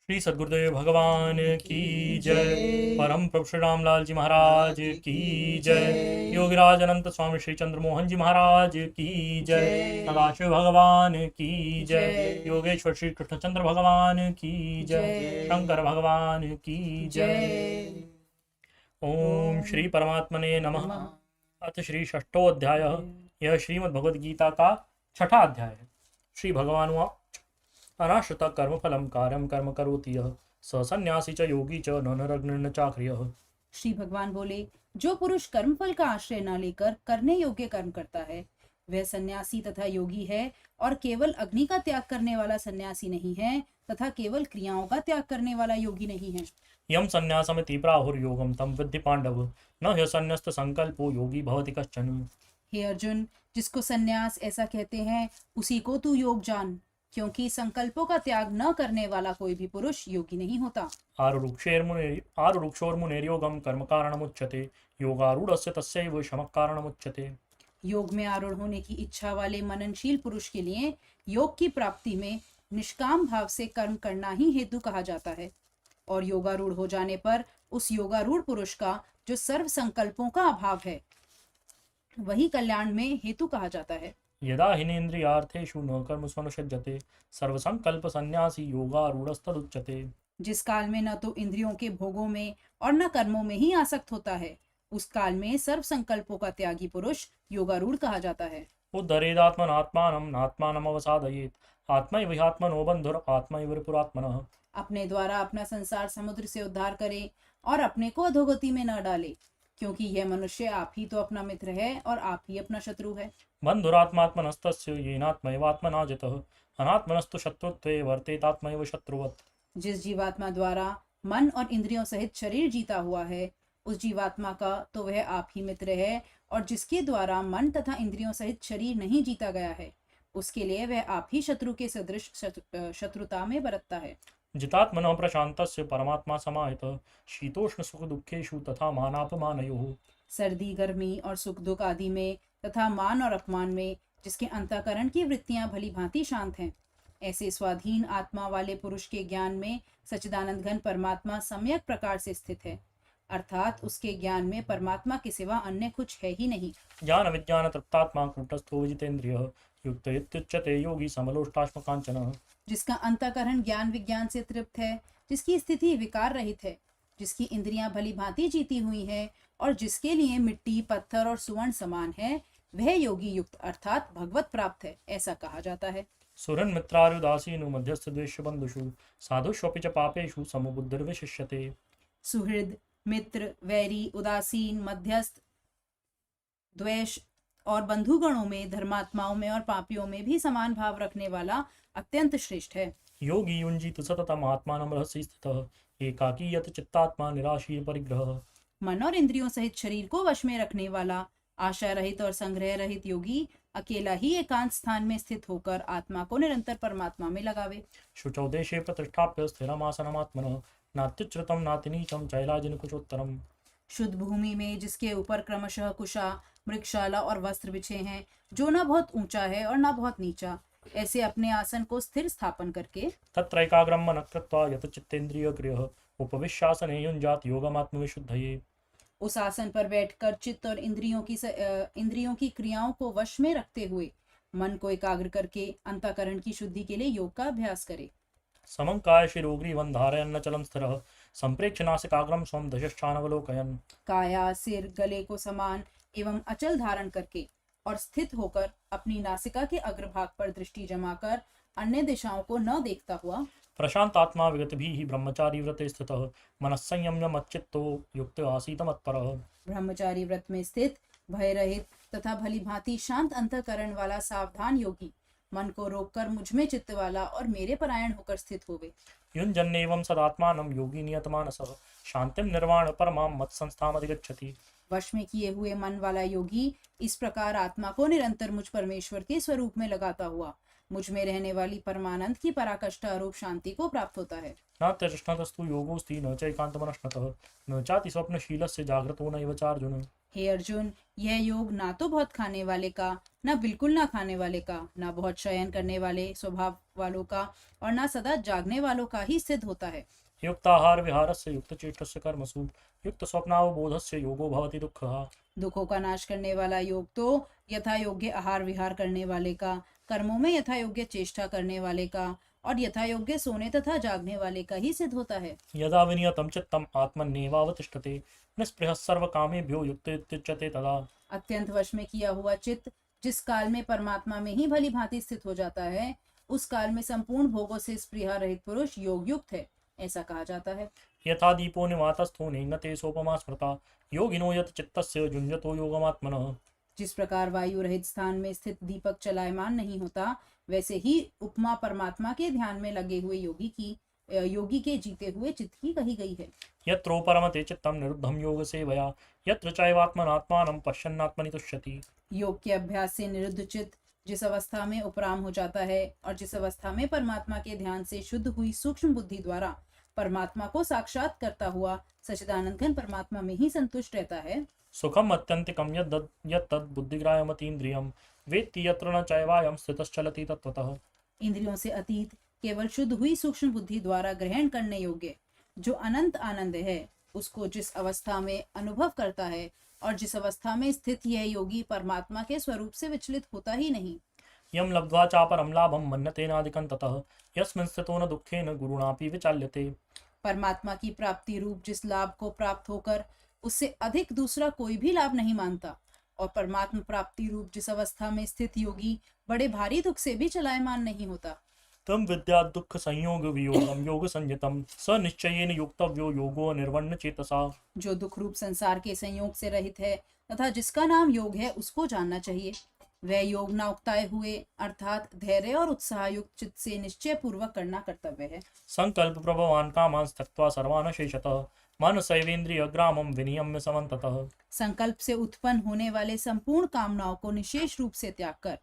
श्री सद्गुरुदेव भगवान की जय। परम प्रभु श्री रामलाल जी महाराज की जय। योगीराज अनंत स्वामी श्री चंद्रमोहन जी महाराज की जय। सदाशिव भगवान की जय। योगेश्वर श्री कृष्णचंद्र भगवान की जय। शंकर भगवान की जय। ओम श्री परमात्मने नमः। अथ श्री षष्ठोऽध्याय। यह श्रीमद् भगवद गीता का छठा अध्याय है। श्री भगवान उवाच अनाश्रित कर्मफलं कार्यं कर्म करोति यः स सन्न्यासी च योगी च न नरग्निर्न चाक्रियः। श्री भगवान बोले, जो पुरुष कर्मफल का आश्रय न लेकर करने योग्य कर्म करता है वह सन्यासी तथा योगी है, और केवल अग्नि का त्याग करने वाला सन्यासी नहीं है तथा केवल क्रियाओं का त्याग करने वाला योगी नहीं है। यम सन्न्यासमिति प्राहुर्योगं तं विद्धि पांडव न ह्यसन्न्यस्त संकल्पो योगी भवति कश्चन। हे अर्जुन, जिसको सन्यास ऐसा कहते हैं उसी को तू योग जान, क्योंकि संकल्पों का त्याग न करने वाला कोई भी पुरुष योगी नहीं होता। आरुरुक्षोर्मुनेर्योगं कर्म कारणमुच्यते योगारूढ़स्य तस्यैव शमः कारणमुच्यते। योग में आरूढ़ होने की इच्छा वाले मननशील पुरुष के लिए योग की प्राप्ति में निष्काम भाव से कर्म करना ही हेतु कहा जाता है, और योगारूढ़ हो जाने पर उस योगारूढ़ पुरुष का जो सर्व संकल्पों का अभाव है वही कल्याण में हेतु कहा जाता है। यदा हिनेन्द्रियार्थेषु न कर्मसु अनुषज्यते सर्वसंकल्प सन्यासी योगारूढ़स्तदुच्यते। जिस काल में न तो इंद्रियों के भोगों में और न कर्मों में ही आसक्त होता है उस काल में सर्व संकल्पों का त्यागी पुरुष योगारूढ़ कहा जाता है। उद्धरेदात्मनात्मानं नात्मानम् अवसादयेत् आत्मैव ह्यात्मनो बन्धुर आत्मैव रिपुरात्मनः। अपने द्वारा अपना संसार समुद्र से उद्धार करे और अपने को अधोगति में न डाले, क्योंकि यह मनुष्य आप ही तो अपना मित्र है और आप ही अपना शत्रु है। बन्धुरात्मात्मनस्तस्य येनात्मैवात्मना जितः अनात्मनस्तु शत्रुत्वे वर्तेतात्मैव शत्रुवत्। जिस जीवात्मा द्वारा मन और इंद्रियों सहित शरीर जीता हुआ है उस जीवात्मा का तो वह आप ही मित्र है, और जिसके द्वारा मन तथा इंद्रियों सहित शरीर नहीं जीता गया है उसके लिए वह आप ही शत्रु के सदृश शत्रुता में बरतता है। जितात्मनः प्रशान्तस्य परमात्मा समाहितः शीतोष्ण सुख दुःखेषु तथा मानापमानयोः। सर्दी गर्मी और सुख दुख आदि में तथा मान और अपमान में जिसके अंतःकरण की वृत्तियां भली भांति शांत हैं, ऐसे स्वाधीन आत्मा वाले पुरुष के ज्ञान में सच्चिदानंद घन परमात्मा सम्यक प्रकार से स्थित है, अर्थात उसके ज्ञान में परमात्मा के सिवा अन्य कुछ है ही नहीं। ज्ञान विज्ञान तृप्तात्मा कूटस्थो विजितेन्द्रियः युक्त इत्युच्यते योगी समलोष्टाश्म कांचनः। जिसका अंतःकरण ज्ञान विज्ञान से तृप्त है, जिसकी स्थिति विकार रहित है, जिसकी इंद्रियां भली भांति जीती हुई है और जिसके लिए मिट्टी पत्थर और सुवर्ण समान है, वह योगी युक्त अर्थात भगवत प्राप्त है, ऐसा कहा जाता है। सुरन् मित्रार्युदासीनु मध्यस्थ द्वेष्य बंधुषु साधुष्वपि च पापेषु समबुद्धिर्विशिष्यते। सुहृद मित्र वैरी उदासीन मध्यस्थ द्वेष और बंधुगणों में धर्मात्माओं में और पापियों में भी समान भाव रखने वाला अत्यंत श्रेष्ठ है। योगी युञ्जीत सततम् आत्मानं रहसि स्थितः एकाकी यत चित्तात्मा निराशीर परिग्रहः। मन और इंद्रियों सहित शरीर को वश में रखने वाला आशा रहित और संग्रह रहित योगी अकेला ही एकांत स्थान में स्थित होकर आत्मा को निरंतर परमात्मा में लगावे। शुचौ देशे प्रतिष्ठाप्य स्थिरमासनमात्मनः नात्युच्छ्रितं नातिनीचं चैलाजिनकुचोत्तरम्। शुद्ध भूमि में जिसके ऊपर क्रमशः कुशा मृगशाला और वस्त्र बिछे हैं, जो न बहुत ऊंचा है और न बहुत नीचा, ऐसे अपने आसन को स्थिर स्थापन करके तत्रैकाग्रं मनः कृत्वा यत चित्तेन्द्रियक्रियः उपविश्यासने युञ्जात योगमात्मविशुद्धये। उस आसन पर बैठकर चित्त और इंद्रियों की क्रियाओं को वश में रखते हुए मन को एकाग्र करके अंतःकरण की शुद्धि के लिए योग का अभ्यास करे। समं काय शिरोग्रीवं धारयन्नचलं स्थिरः सम्प्रेक्ष्य नासिकाग्रं स्वं दशश्चानवलोकयन्। काया सिर गले को समान एवं अचल धारण करके और स्थित होकर अपनी नासिका के अग्रभाग पर दृष्टि जमाकर अन्य दिशाओं को न देखता हुआ प्रशांतात्मा विगतभिः ब्रह्मचारी व्रते स्थितः मनस्संयम्य मच्चित्तो युक्त आसीत मत्परः। ब्रह्मचारी व्रत में स्थित भय रहित तथा भली भांति शांत अंतःकरण वाला सावधान योगी मन को रोककर मुझ में चित्त वाला और मेरे परायण होकर स्थित होवे। युञ्जन्नेवं सदात्मानं योगी नियतमानसः शांतिं निर्वाण परमां मत्संस्थामधिगच्छति। वश में किए हुए मन वाला योगी इस प्रकार आत्मा को निरंतर मुझ परमेश्वर के स्वरूप में लगाता हुआ मुझ में रहने वाली परमानंद की पराकाष्ठा रूप शांति को प्राप्त होता है। न तृष्णतस्तु योगोऽस्ति न चैकान्तमनस्नतः न चाति स्वप्नशीलस्य जाग्रतो नैव चार्जुन। हे अर्जुन, यह योग ना तो बहुत खाने वाले का, न बिल्कुल ना खाने वाले का, न बहुत शयन करने वाले स्वभाव वालों का, और न सदा जागने वालों का ही सिद्ध होता है। युक्ताहार विहारस्य युक्तचेष्टस्य कर्मसु युक्तस्वप्नावबोधस्य योगो भवति दुःखः। दुखों का नाश करने वाला योग तो यथा योग्य आहार विहार करने वाले का, कर्मों में यथा योग्य चेष्टा करने वाले का, और यथा योग्य सोने तथा जागने वाले का ही सिद्ध होता है। यदा विनियतं चित्तम् आत्मन्येवावतिष्ठते निःस्पृहः सर्वकामेभ्यो युक्तोच्यते तदा। अत्यंत वश में किया हुआ चित्त जिस काल में परमात्मा में ही भली भांति स्थित हो जाता है, उस काल में संपूर्ण भोगों से स्पृहा रहित पुरुष योग युक्त है, ऐसा कहा जाता है। यथा दीपो निवातस्थो नेङ्गते सोपमा स्मृता योगिनो यत् चित्तस्य युञ्जतो योगमात्मनः। जिस प्रकार वायु रहित स्थान में स्थित दीपक चलायमान नहीं होता, वैसे ही उपमा परमात्मा के ध्यान में लगे हुए योगी के जीते हुए चित्त की कही गई है। यत्रोपरमते चित्तं निरुद्धं योगसेवया यत्र चैवात्मनात्मानं पश्यन्नात्मनि तुष्यति। योग के अभ्यास से निरुद्ध चित्त जिस अवस्था में उपराम हो जाता है और जिस अवस्था में परमात्मा के ध्यान से शुद्ध हुई सूक्ष्म बुद्धि द्वारा परमात्मा को साक्षात करता हुआ सच्चिदानंद घन परमात्मा में ही संतुष्ट रहता है, सुखम अत्यंतिकम यत्तद् बुद्धिग्राह्यमतीन्द्रियं वेत्ति यत्र न चैवायं स्थितश्चलति तत्त्वतः। इंद्रियों से अतीत केवल शुद्ध हुई सूक्ष्म बुद्धि द्वारा ग्रहण करने योग्य जो अनंत आनंद है, उसको जिस अवस्था में अनुभव करता है और जिस अवस्था में स्थित यह योगी परमात्मा के स्वरूप से विचलित होता ही नहीं। यम लब्ध्वा चापरं लाभं मन्यतेनादिकं ततः यस्मिन् स्थितो न दुःखेन गुरुणापि विचाल्यते। परमात्मा की प्राप्ति रूप जिस लाभ को प्राप्त होकर उससे अधिक दूसरा कोई भी लाभ नहीं मानता, और परमात्मा प्राप्ति रूप जिस अवस्था में स्थित योगी बड़े भारी दुख से भी चलायमान नहीं होता। तम विद्या दुख संयोग वियोगम योग संयतम स निश्चयेन युक्तव्यो योगो निर्वण्य चेतसा। जो दुख रूप संसार के संयोग से रहित है तथा जिसका नाम योग है, उसको जानना चाहिए। वह योग न उकताए हुए अर्थात धैर्य और उत्साह युक्त चित्त से निश्चय पूर्वक करना कर्तव्य है। संकल्प प्रभवान कामान् त्यक्त्वा सर्वान् शेषतः मनसैवेन्द्रिय ग्रामं विनियम्य समन्ततः। संकल्प से उत्पन्न होने वाले संपूर्ण कामनाओं को निशेष रूप से त्याग कर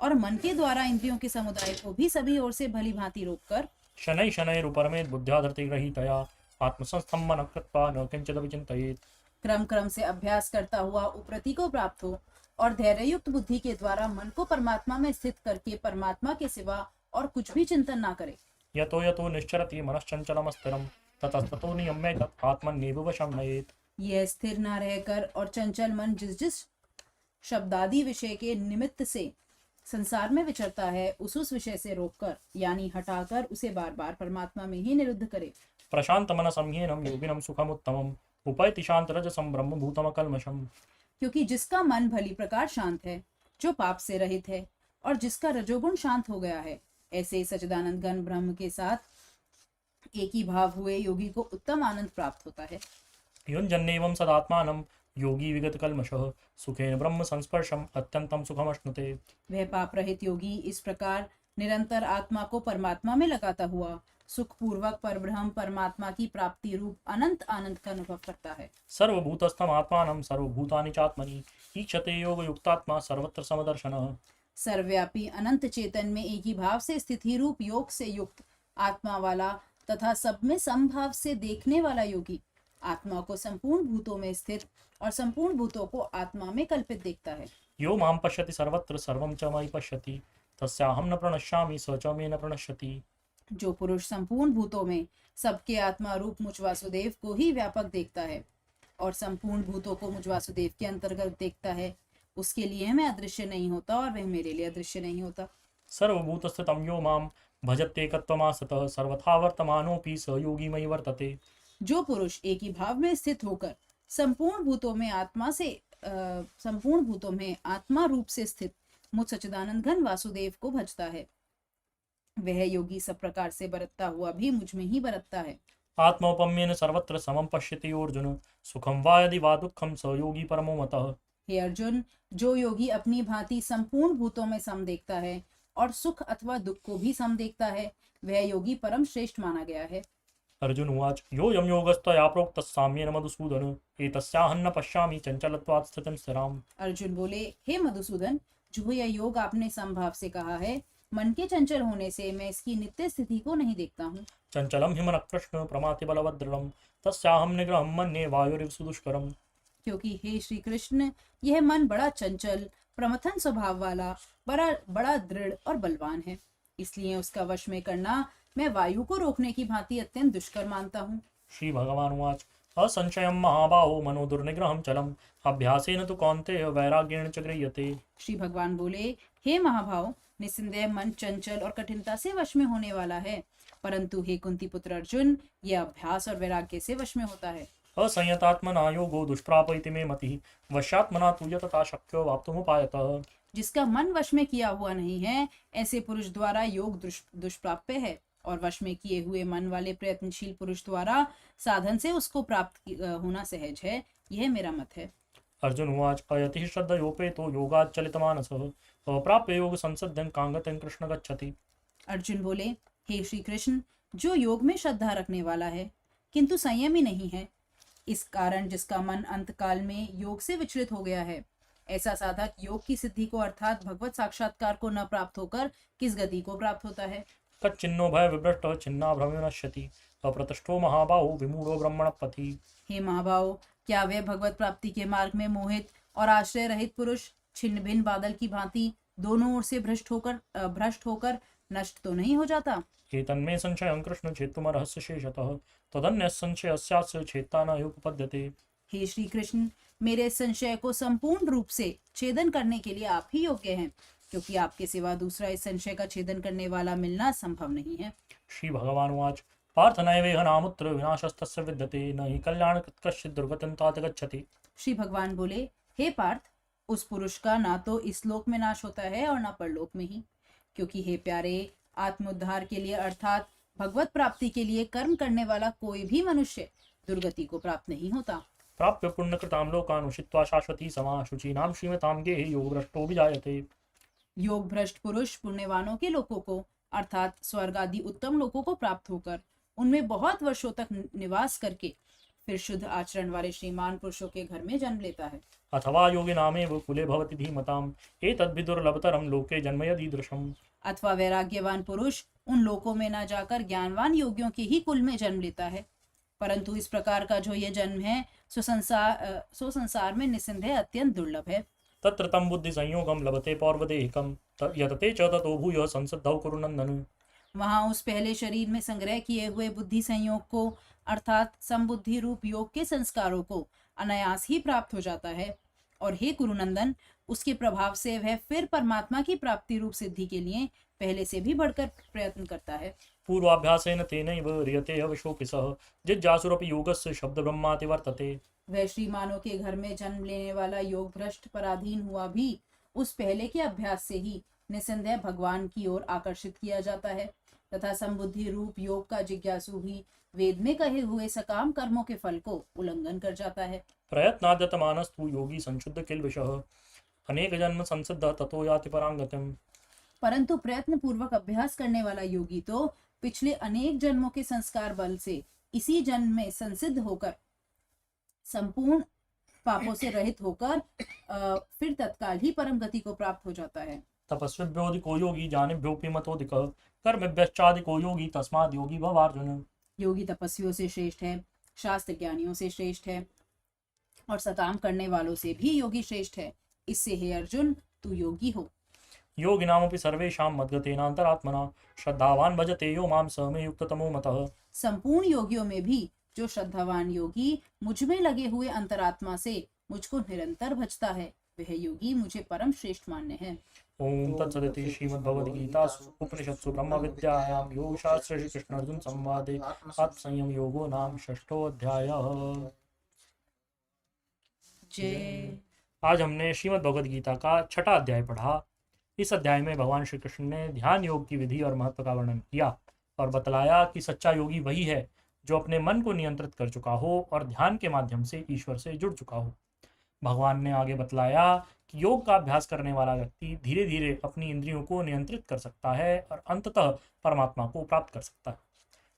और मन के द्वारा इंद्रियों के समुदाय को भी सभी ओर से भली भांति रोककर शनै शनैरुपरमेत् बुद्ध्या धृतिगृहीतया आत्मसंस्थं मनः कृत्वा न किंचिदपि चिन्तयेत्। क्रम क्रम से अभ्यास करता हुआ उपरति को प्राप्त हो और धैर्य युक्त बुद्धि के द्वारा मन को परमात्मा में स्थित करके परमात्मा के सिवा और कुछ भी चिंतन ना करे। यतो यतो निश्चरति मनश्चंचलमस्थिरं ततस्ततो नियम्य तत् आत्मन्येव वशं नयेत्। यह स्थिर न रहकर और चंचल मन जिस जिस शब्दादि विषय के निमित्त से संसार में विचरता है, उस विषय से रोककर यानी हटाकर उसे बार बार परमात्मा में ही निरुद्ध करे। प्रशांत मनसं ह्येनं योगिनं सुखमुत्तमम् उपैति शान्तरजसं ब्रह्मभूतमकल्मषम्। क्योंकि जिसका मन भली प्रकार शांत है, जो पाप से रहित है और जिसका रजोगुण शांत हो गया है, ऐसे सच्चिदानंद घन ब्रह्म के साथ एक ही भाव हुए योगी को उत्तम आनंद प्राप्त होता है। युञ्जन्नेवं सदात्मानं योगी विगत कल्मषः सुखेन ब्रह्म संस्पर्शम अत्यंतम सुखमश्नुते। वह पाप रहित योगी इस प्रकार निरंतर आत्मा को परमात्मा में लगाता हुआ सुखपूर्वक परब्रह्म परमात्मा की प्राप्ति रूप अनंत आनंद का अनुभव करता है। सर्वभूतस्थम आत्मानं सर्वभूतानि चात्मनि ईक्षते योग युक्तात्मा सर्वत्र समदर्शनः। सर्वव्यापी अनंत चेतन में एक ही भाव से स्थिति रूप योग से युक्त आत्मा वाला तथा सब में समभाव से देखने वाला योगी आत्मा को संपूर्ण भूतों में स्थित और संपूर्ण भूतों को आत्मा में कल्पित देखता है। यो मां पश्यति सर्वत्र सर्वं च मयि पश्यति तस्याहं न प्रणश्यामि स च मे न प्रणश्यति। जो पुरुष संपूर्ण भूतों में सबके आत्मा रूप मुझ वासुदेव को ही व्यापक देखता है और संपूर्ण भूतों को मुझ वासुदेव के अंतर्गत देखता है, उसके लिए मैं अदृश्य नहीं होता और वह मेरे लिए अदृश्य नहीं होता। सर्वभूतस्थितं यो मां भजत्येकत्वमास्ततः सर्वथा वर्तमानोऽपि स योगी मयि वर्तते। जो पुरुष एक ही भाव में स्थित होकर संपूर्ण भूतों में आत्मा रूप से स्थित मुझ सच्चिदानंद घन वासुदेव को भजता है, वह योगी सब प्रकार से बरतता हुआ भी मुझ में ही बरतता है। आत्मौपम्येन सर्वत्र समं पश्यति अर्जुन सुखं वा यदि वा दुःखं स योगी परमो मतः। हे अर्जुन, जो योगी अपनी भांति संपूर्ण भूतों में सम देखता है और सुख अथवा दुख को भी सम देखता है, वह योगी परम श्रेष्ठ माना गया है। अर्जुन उवाच योऽयं योगस्त्वया प्रोक्तः साम्येन मधुसूदन एतस्याहं न पश्यामि चंचलत्वात् स्थितिं स्थिराम्। अर्जुन बोले, हे मधुसूदन, जो यह योग आपने समभाव से कहा है, मन के चंचल होने से मैं इसकी नित्य स्थिति को नहीं देखता हूँ। चंचलम हिमन कृष्ण प्रमाति बलवद्दृढ़म तस्याहम निग्रहम मन्ये वायुरिव सुदुष्करम। क्योंकि हे श्री कृष्ण, यह मन बड़ा चंचल प्रमथन स्वभाव वाला, बड़ा बड़ा दृढ़ और बलवान है, इसलिए उसका वश में करना मैं वायु को रोकने की भांति अत्यंत दुष्कर मानता हूँ। श्री भगवान उवाच असंशयं महाबाहो मनो दुर्निग्रहं चलम अभ्यासेन तु कौन्तेय वैराग्येण च गृह्यते। श्री भगवान बोले, हे महाभाव, निस्संदेह मन चंचल और कठिनता से वश में होने वाला है, परंतु हे कुंती पुत्र अर्जुन, यह अभ्यास और वैराग्य से वश में होता है। असंयतात्मना योगो दुष्प्राप इति मे मतिः वश्यात्मना तु यतता शक्यो वाप्तुमुपायतः। जिसका मन वश में किया हुआ नहीं है, ऐसे पुरुष द्वारा योग दुष्प्राप्य है, और वश में किए हुए मन वाले प्रयत्नशील पुरुष द्वारा साधन से उसको प्राप्त होना सहज है। यह मेरा मत है। अर्जुन उवाच अयतिः श्रद्धयोपेतो योगात् चलितमानसः अप्राप्य योग संसिद्धिं कांगतिं कृष्ण गच्छति। अर्जुन बोले, हे श्री कृष्ण, जो योग में श्रद्धा रखने वाला है किंतु संयमी नहीं है, इस कारण जिसका मन अंतकाल में योग से विचलित हो गया है, ऐसा साधक योग की सिद्धि को अर्थात भगवत साक्षात्कार को न प्राप्त होकर किस गति को प्राप्त होता है। तच्चिन्नो भय विभ्रष्टः छिन्नाभ्रमो नश्यति अप्रतिष्ठो महाबाहो विमूढ़ो ब्रह्मणपथि। हे महाभाव, क्या वे भगवत प्राप्ति के मार्ग में मोहित और आश्रय रहित पुरुष छिन्न भिन्न बादल की भांति दोनों ओर से भ्रष्ट होकर नष्ट तो नहीं हो जाता। एतन्मे संशयं कृष्ण छेत्तुमर्हस्य शेषतः तदन्यः संशयस्यास्य छेत्ता न उपपद्यते। हे श्री कृष्ण, मेरे संशय को संपूर्ण रूप से छेदन करने के लिए आप ही योग्य हैं, क्योंकि आपके सिवा दूसरा इस संशय का छेदन करने वाला मिलना संभव नहीं है। श्री भगवान उवाच पार्थ नैवेह नामुत्र विनाशस्तस्य विद्यते न हि कल्याण कश्चित् दुर्गतिं तात गच्छति। श्री भगवान बोले, हे पार्थ, उस पुरुष का ना तो इस लोक में नाश होता है और ना परलोक में ही, क्योंकि हे प्यारे, आत्मोद्धार के लिए अर्थात भगवत प्राप्ति के लिए कर्म करने वाला कोई भी मनुष्य दुर्गति को प्राप्त नहीं होता। प्राप्य पुण्यकृतां लोकान् उषित्वा शाश्वती समा शुचीनां श्रीमतां गेहि योगभ्रष्टो विजायते। योग भ्रष्ट पुरुष पुण्यवानों के लोकों को अर्थात स्वर्ग आदि उत्तम लोकों को प्राप्त होकर उनमें बहुत वर्षों तक निवास करके फिर शुद्ध आचरण वाले श्रीमान पुरुषों के घर में जन्म लेता है। अथवा योगिनामेव कुले भवति धीमताम् एतद्विदुर्लभतरं लोके जन्म यदीदृशम्। अथवा वैराग्यवान पुरुष उन लोकों में न जाकर ज्ञानवान योगियों के ही कुल में जन्म लेता है, परंतु इस प्रकार का जो ये जन्म है सो संसार में निस्संदेह अत्यंत दुर्लभ है। तत्र तं बुद्धि संयोगं लभते पौर्वदेहिकं यतते च ततो भूयः संसिद्धौ कुरु नन्दन। वहां उस पहले शरीर में संग्रह किए हुए बुद्धि संयोग को अर्थात संबुद्धि रूप योग के संस्कारों को अनायास ही प्राप्त हो जाता है, और हे कुरुनंदन, उसके प्रभाव से वह फिर परमात्मा की प्राप्ति रूप सिद्धि के लिए पहले से भी बढ़कर प्रयत्न करता है। पूर्वाभ्यासेन तेनैव ह्रियते हविषोऽपि सः जिज्ञासुरपि योगस्य शब्द ब्रह्माति वर्तते। वह श्रीमानों के घर में जन्म लेने वाला योग भ्रष्ट पराधीन हुआ भी उस पहले के अभ्यास से ही निसंदेह भगवान की ओर आकर्षित किया जाता है, तथा संबुद्धि रूप योग का जिज्ञासु भी वेद में कहे हुए सकाम कर्मों के फल को उल्लंघन कर जाता है। प्रयत्नाद्यतमानस्तु योगी संशुद्ध किल्बिषः अनेक जन्म संसिद्ध ततो याति परांगतिम्। परंतु प्रयत्न पूर्वक अभ्यास करने वाला योगी तो पिछले अनेक जन्मों के संस्कार बल से इसी जन्म में संसिद्ध होकर संपूर्ण पापों से रहित होकर फिर तत्काल ही परम गति को प्राप्त हो जाता है। तपस्विभ्योऽधिको योगी ज्ञानिभ्योऽपि मतोऽधिकः कर्मभ्यश्चाधिको योगी तस्माद् योगी भवार्जुन। योगी तपस्वियों से श्रेष्ठ है, शास्त्र ज्ञानियों से श्रेष्ठ है, और सकाम करने वालों से भी योगी श्रेष्ठ है। इससे हे अर्जुन, तू योगी हो। योगिनामपि सर्वेषां मद्गतेनान्तरात्मना श्रद्धावान् भजते यो मां स मे युक्ततमो मतः। संपूर्ण योगियों में भी जो श्रद्धावान योगी मुझ में लगे हुए अंतरात्मा से मुझको निरंतर भजता है, वह योगी मुझे परम श्रेष्ठ मान्य है। ओम तत्सदिति श्रीमद्भगवद्गीतासु उपनिषत्सु ब्रह्मविद्यायां योगशास्त्रे श्रीकृष्णार्जुन संवादे आत्मसंयम योगो नाम षष्ठोऽध्यायः। जय। आज हमने श्रीमद् भगवद गीता का छठा अध्याय पढ़ा। इस अध्याय में भगवान श्री कृष्ण ने ध्यान योग की विधि और महत्व का वर्णन किया और बतलाया कि सच्चा योगी वही है जो अपने मन को नियंत्रित कर चुका हो और ध्यान के माध्यम से ईश्वर से जुड़ चुका हो। भगवान ने आगे बतलाया कि योग का अभ्यास करने वाला व्यक्ति धीरे धीरे अपनी इंद्रियों को नियंत्रित कर सकता है और अंततः परमात्मा को प्राप्त कर सकता है।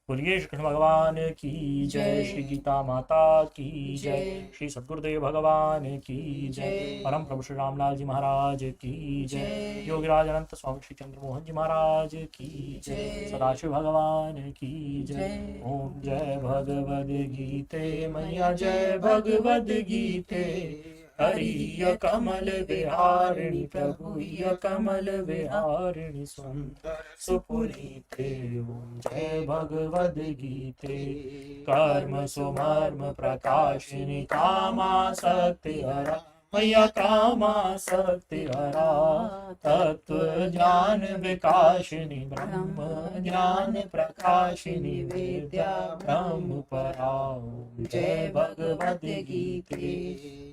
बोलिए श्री कृष्ण भगवान की जय। श्री गीता माता की जय। श्री सद्गुरुदेव भगवान की जय। परम प्रभु श्री रामलाल जी महाराज की जय। योगीराज अनंत स्वामी श्री चंद्रमोहन जी महाराज की जय। सदाशिव भगवान की जय। ओम जय भगवद गीते मैया जय भगवद गीते। हरिय कमल विहारिणी प्रभुय कमल विहारिणी सुंदर सुपुनीते। ओम जय भगवद गीते। कर्म सुमर्म प्रकाशिनी कामासक्ति हरा मैया कामासक्ति हरा। तत्व ज्ञान विकासिनी ब्रह्म ज्ञान प्रकाशिनी विद्या ब्रह्म परा। ओम जय भगवद गीते।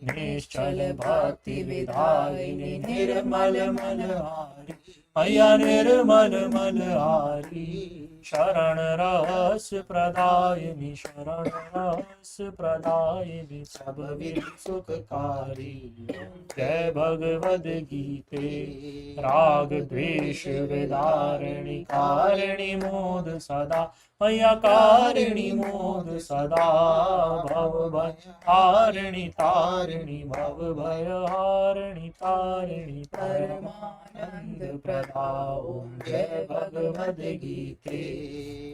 निश्चल भक्ति विधायिनी निर्मल मनहारी मैया निर्मल मनहारी। शरण रस प्रदायिनी शरण रस प्रदायिनी सब विधि सुखकारी। जय भगवद गीते। राग द्वेष विदारिणी कारिणी मोद सदा मैया कारिणी मोद सदा। भव भय हारिणी तारिणी भव भय हारिणी तारिणी परमानंद प्रदा। ओम जय भगवद गीते।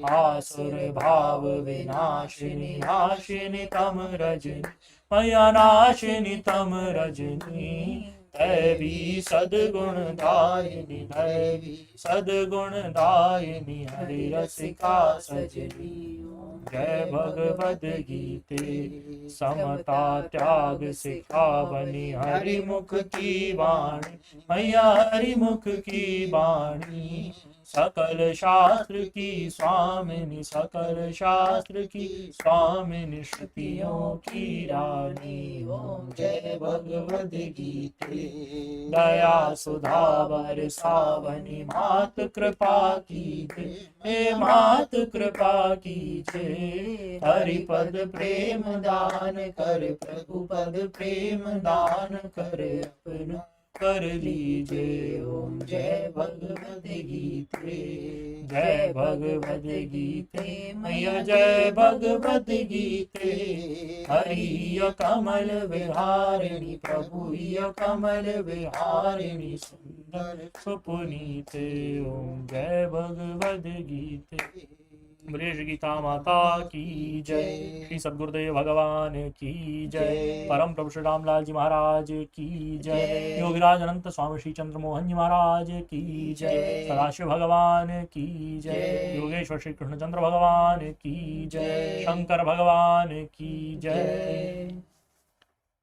आसुर भाव विनाशिनी नाशिनी तम रजनी मैया नाशिनी तम रजनी। दैवी सद्गुण दायिनी दैवी सद्गुण दायिनी हरि रसिका सजनी। जय भगवद गीते। समता त्याग सिखावनी हरि मुख की वाणी मैया हरि मुख की वाणी। सकल शास्त्र की स्वामिनी सकल शास्त्र की स्वामिनी श्रुतियों की रानी। ओम जय भगवद गीते। दया सुधा बरसावनी मात कृपा कीजिए हे मात कृपा कीजिए। हरिपद प्रेम दान कर प्रभु पद प्रेम दान कर अपना कर लीजिए। ओम जय भगवद गीते। जय भगवद गीते मैया जय भगवद गीते। हरिय कमल विहारिणी प्रभुय कमल विहारिणी सुंदर सुपुनीते। ओम जय भगवद गीते। बोलिए श्री गीता माता की जय। श्री सद्गुरुदेव भगवान की जय। परम प्रभु श्री रामलाल जी महाराज की जय। योगीराज अनंत स्वामी श्री चंद्रमोहन जी महाराज की जय। सदाशिव भगवान की जय। योगेश्वर श्री कृष्णचंद्र भगवान की जय। शंकर भगवान की जय।